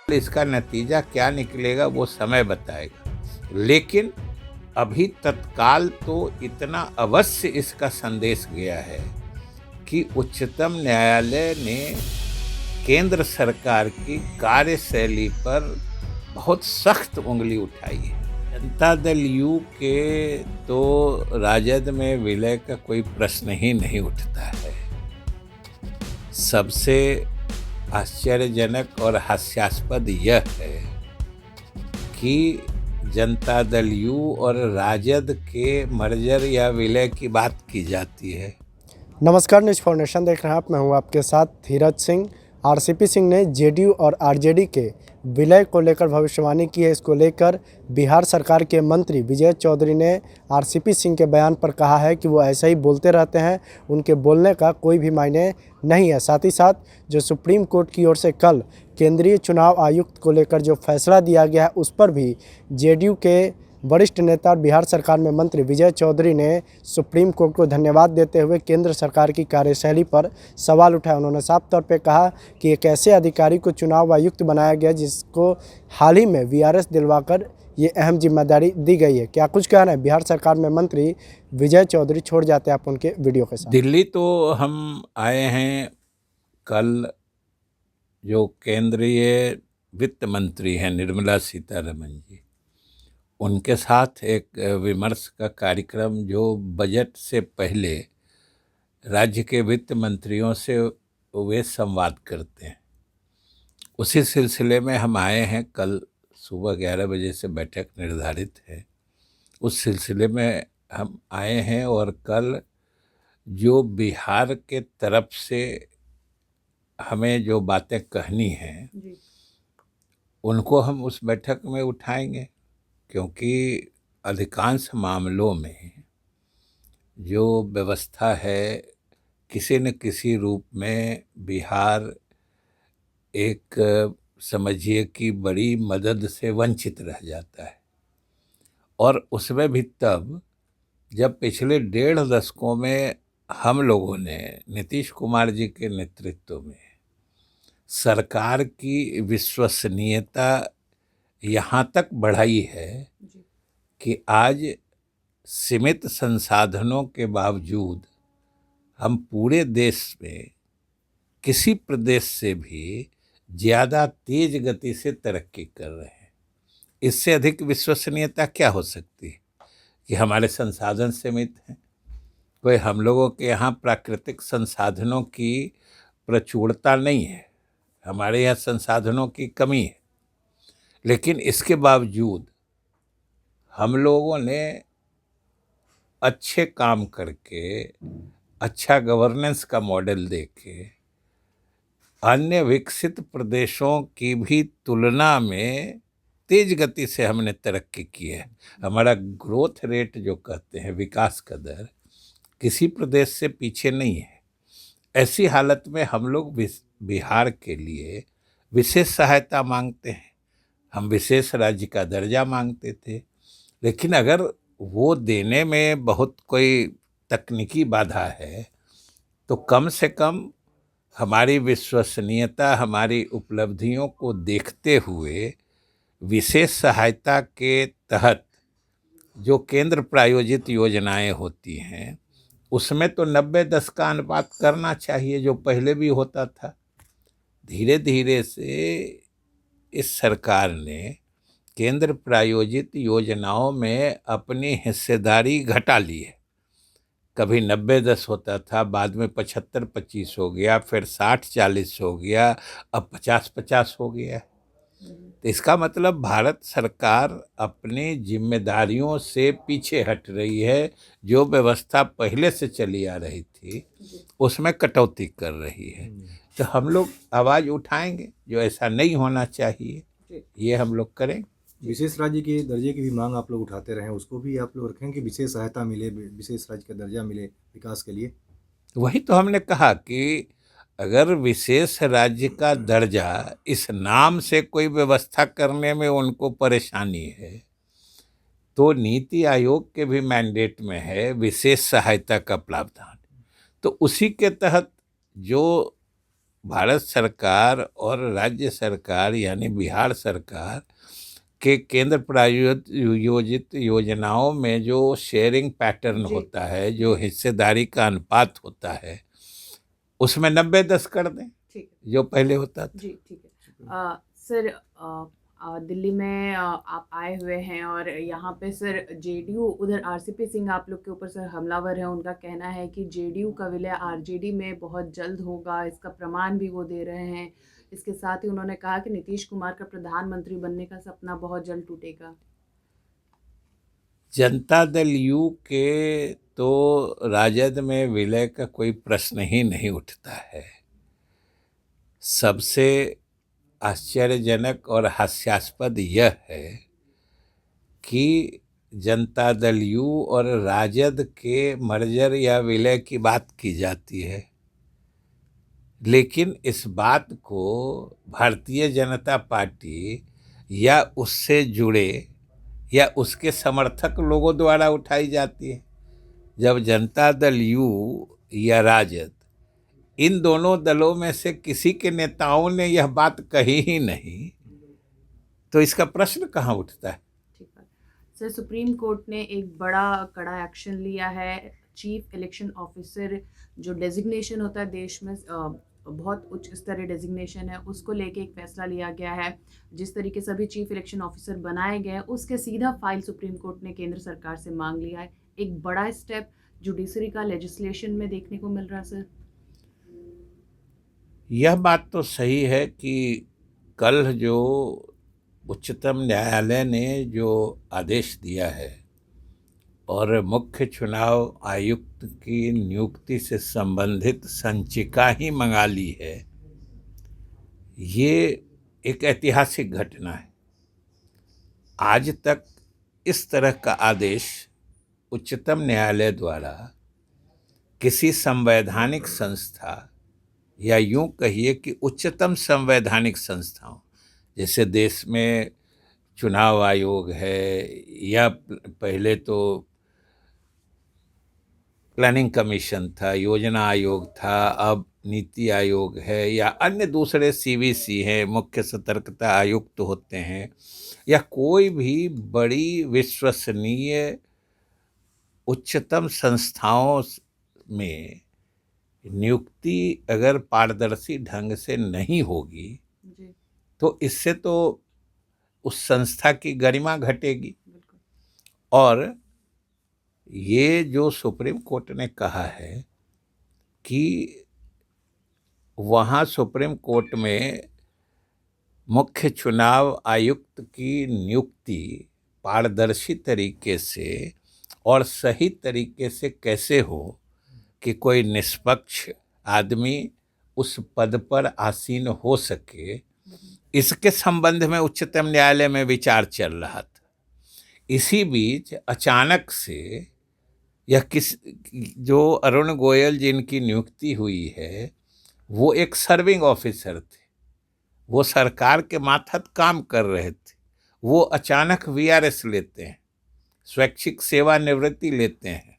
इसका नतीजा क्या निकलेगा वो समय बताएगा, लेकिन अभी तत्काल तो इतना अवश्य इसका संदेश गया है कि उच्चतम न्यायालय ने केंद्र सरकार की कार्यशैली पर बहुत सख्त उंगली उठाई है। जनता दल यू के तो राजद में विलय का कोई प्रश्न ही नहीं उठता है। सबसे आश्चर्यजनक और हास्यास्पद यह है कि जनता दल यू और राजद के मर्जर या विलय की बात की जाती है। नमस्कार, न्यूज़ फाउंडेशन देख रहे हैं आप। मैं हूं आपके साथ धीरज सिंह। आरसीपी सिंह ने जेडीयू और आरजेडी के विलय को लेकर भविष्यवाणी की है। इसको लेकर बिहार सरकार के मंत्री विजय चौधरी ने आरसीपी सिंह के बयान पर कहा है कि वो ऐसा ही बोलते रहते हैं, उनके बोलने का कोई भी मायने नहीं है। साथ ही साथ जो सुप्रीम कोर्ट की ओर से कल केंद्रीय चुनाव आयुक्त को लेकर जो फैसला दिया गया है, उस पर भी जेडीयू के वरिष्ठ नेता और बिहार सरकार में मंत्री विजय चौधरी ने सुप्रीम कोर्ट को धन्यवाद देते हुए केंद्र सरकार की कार्यशैली पर सवाल उठाया। उन्होंने साफ तौर पे कहा कि एक ऐसे अधिकारी को चुनाव आयुक्त बनाया गया जिसको हाल ही में वीआरएस दिलवाकर ये अहम जिम्मेदारी दी गई है। क्या कुछ कहना है बिहार सरकार में मंत्री विजय चौधरी, छोड़ जाते हैं आप उनके वीडियो के साथ। दिल्ली तो हम आए हैं कल, जो केंद्रीय वित्त मंत्री हैं निर्मला सीतारमण जी, उनके साथ एक विमर्श का कार्यक्रम जो बजट से पहले राज्य के वित्त मंत्रियों से वे संवाद करते हैं, उसी सिलसिले में हम आए हैं। कल सुबह 11 बजे से बैठक निर्धारित है, उस सिलसिले में हम आए हैं। और कल जो बिहार के तरफ से हमें जो बातें कहनी हैं उनको हम उस बैठक में उठाएंगे, क्योंकि अधिकांश मामलों में जो व्यवस्था है किसी न किसी रूप में बिहार एक समझिए कि बड़ी मदद से वंचित रह जाता है। और उसमें भी तब जब पिछले 1.5 दशकों में हम लोगों ने नीतीश कुमार जी के नेतृत्व में सरकार की विश्वसनीयता यहाँ तक बढ़ाई है कि आज सीमित संसाधनों के बावजूद हम पूरे देश में किसी प्रदेश से भी ज़्यादा तेज गति से तरक्की कर रहे हैं। इससे अधिक विश्वसनीयता क्या हो सकती है कि हमारे संसाधन सीमित हैं। कोई हम लोगों के यहाँ प्राकृतिक संसाधनों की प्रचुरता नहीं है, हमारे यहाँ संसाधनों की कमी है, लेकिन इसके बावजूद हम लोगों ने अच्छे काम करके, अच्छा गवर्नेंस का मॉडल देके अन्य विकसित प्रदेशों की भी तुलना में तेज गति से हमने तरक्की की है। हमारा ग्रोथ रेट जो कहते हैं, विकास का दर, किसी प्रदेश से पीछे नहीं है। ऐसी हालत में हम लोग बिहार के लिए विशेष सहायता मांगते हैं। हम विशेष राज्य का दर्जा मांगते थे, लेकिन अगर वो देने में बहुत कोई तकनीकी बाधा है तो कम से कम हमारी विश्वसनीयता, हमारी उपलब्धियों को देखते हुए विशेष सहायता के तहत जो केंद्र प्रायोजित योजनाएं होती हैं उसमें तो 90-10 का अनुपात करना चाहिए, जो पहले भी होता था। धीरे धीरे से इस सरकार ने केंद्र प्रायोजित योजनाओं में अपनी हिस्सेदारी घटा ली है। कभी 90-10 होता था, बाद में 75-25 हो गया, फिर 60-40 हो गया, अब 50-50 हो गया। तो इसका मतलब भारत सरकार अपनी जिम्मेदारियों से पीछे हट रही है। जो व्यवस्था पहले से चली आ रही थी उसमें कटौती कर रही है। तो हम लोग आवाज़ उठाएंगे, जो ऐसा नहीं होना चाहिए ये हम लोग करें। विशेष राज्य के दर्जे की भी मांग आप लोग उठाते रहे, उसको भी आप लोग रखें कि विशेष सहायता मिले, विशेष राज्य का दर्जा मिले विकास के लिए। वही तो हमने कहा कि अगर विशेष राज्य का दर्जा इस नाम से कोई व्यवस्था करने में उनको परेशानी है, तो नीति आयोग के भी मैंडेट में है विशेष सहायता का प्रावधान। तो उसी के तहत जो भारत सरकार और राज्य सरकार यानी बिहार सरकार के केंद्र प्रायोजित योजित योजनाओं में जो शेयरिंग पैटर्न होता है, जो हिस्सेदारी का अनुपात होता है, उसमें 90-10 कर दें, ठीक है जो पहले होता था। जी, ठीक है। सर, दिल्ली में आप आए हुए हैं और यहाँ पे सर जेडीयू, उधर आरसीपी सिंह आप लोग के ऊपर सर हमलावर है। उनका कहना है कि जेडीयू का विलय आरजेडी में बहुत जल्द होगा, इसका प्रमाण भी वो दे रहे हैं। इसके साथ ही उन्होंने कहा कि नीतीश कुमार का प्रधानमंत्री बनने का सपना बहुत जल्द टूटेगा। जनता दल यू के तो राजद में विलय का कोई प्रश्न ही नहीं उठता है। सबसे आश्चर्यजनक और हास्यास्पद यह है कि जनता दल यू और राजद के मर्जर या विलय की बात की जाती है, लेकिन इस बात को भारतीय जनता पार्टी या उससे जुड़े या उसके समर्थक लोगों द्वारा उठाई जाती है। जब जनता दल यू या राजद, इन दोनों दलों में से किसी के नेताओं ने यह बात कही ही नहीं, तो इसका प्रश्न कहाँ उठता है। ठीक है सर, सुप्रीम कोर्ट ने एक बड़ा कड़ा एक्शन लिया है। चीफ इलेक्शन ऑफिसर जो डेजिग्नेशन होता है देश में, बहुत उच्च स्तरीय डेजिग्नेशन है, उसको लेके एक फैसला लिया गया है। जिस तरीके से अभी चीफ इलेक्शन ऑफिसर बनाए गए हैं, उसके सीधा फाइल सुप्रीम कोर्ट ने केंद्र सरकार से मांग लिया है। एक बड़ा स्टेप जुडिशरी का लेजिस्लेशन में देखने को मिल रहा है सर। यह बात तो सही है कि कल जो उच्चतम न्यायालय ने जो आदेश दिया है और मुख्य चुनाव आयुक्त की नियुक्ति से संबंधित संचिका ही मंगा ली है, ये एक ऐतिहासिक घटना है। आज तक इस तरह का आदेश उच्चतम न्यायालय द्वारा किसी संवैधानिक संस्था या यूं कहिए कि उच्चतम संवैधानिक संस्थाओं, जैसे देश में चुनाव आयोग है या पहले तो प्लानिंग कमीशन था, योजना आयोग था, अब नीति आयोग है, या अन्य दूसरे सीवीसी हैं, मुख्य सतर्कता आयुक्त होते हैं, या कोई भी बड़ी विश्वसनीय उच्चतम संस्थाओं में नियुक्ति अगर पारदर्शी ढंग से नहीं होगी जी, तो इससे तो उस संस्था की गरिमा घटेगी। बिल्कुल। और ये जो सुप्रीम कोर्ट ने कहा है कि वहाँ सुप्रीम कोर्ट में मुख्य चुनाव आयुक्त की नियुक्ति पारदर्शी तरीके से और सही तरीके से कैसे हो कि कोई निष्पक्ष आदमी उस पद पर आसीन हो सके, इसके संबंध में उच्चतम न्यायालय में विचार चल रहा था। इसी बीच अचानक से यह जो अरुण गोयल जिनकी नियुक्ति हुई है, वो एक सर्विंग ऑफिसर थे, वो सरकार के मातहत काम कर रहे थे, वो अचानक वीआरएस लेते हैं, स्वैच्छिक सेवानिवृत्ति लेते हैं,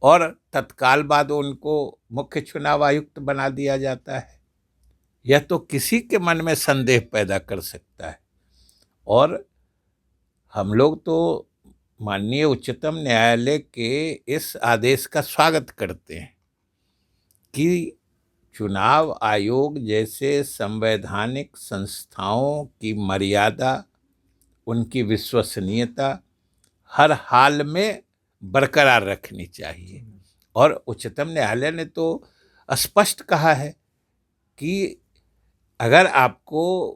और तत्काल बाद उनको मुख्य चुनाव आयुक्त बना दिया जाता है। यह तो किसी के मन में संदेह पैदा कर सकता है। और हम लोग तो माननीय उच्चतम न्यायालय के इस आदेश का स्वागत करते हैं कि चुनाव आयोग जैसे संवैधानिक संस्थाओं की मर्यादा, उनकी विश्वसनीयता हर हाल में बरकरार रखनी चाहिए। और उच्चतम न्यायालय ने तो स्पष्ट कहा है कि अगर आपको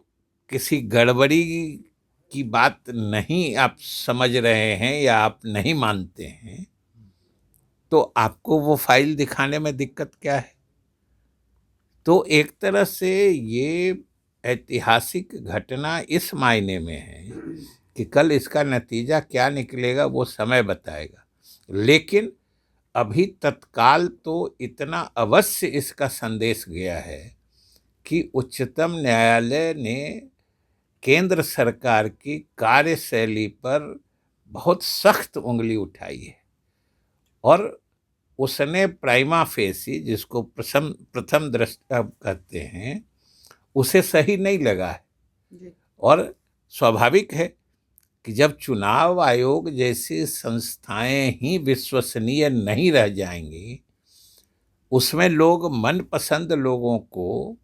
किसी गड़बड़ी की बात नहीं आप समझ रहे हैं या आप नहीं मानते हैं, तो आपको वो फाइल दिखाने में दिक्कत क्या है। तो एक तरह से ये ऐतिहासिक घटना इस मायने में है कि कल इसका नतीजा क्या निकलेगा वो समय बताएगा, लेकिन अभी तत्काल तो इतना अवश्य इसका संदेश गया है कि उच्चतम न्यायालय ने केंद्र सरकार की कार्यशैली पर बहुत सख्त उंगली उठाई है। और उसने प्राइमा फेसी, जिसको प्रथम दृष्टया कहते हैं, उसे सही नहीं लगा है। जी। और स्वाभाविक है कि जब चुनाव आयोग जैसी संस्थाएं ही विश्वसनीय नहीं रह जाएंगी, उसमें लोग मनपसंद लोगों को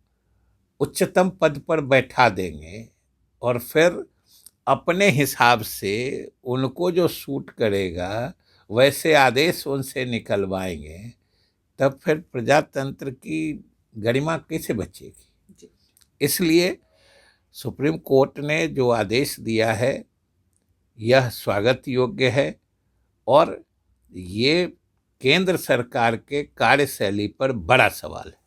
उच्चतम पद पर बैठा देंगे और फिर अपने हिसाब से उनको जो सूट करेगा वैसे आदेश उनसे निकलवाएंगे, तब फिर प्रजातंत्र की गरिमा कैसे बचेगी। जी। इसलिए सुप्रीम कोर्ट ने जो आदेश दिया है यह स्वागत योग्य है और ये केंद्र सरकार के कार्यशैली पर बड़ा सवाल है।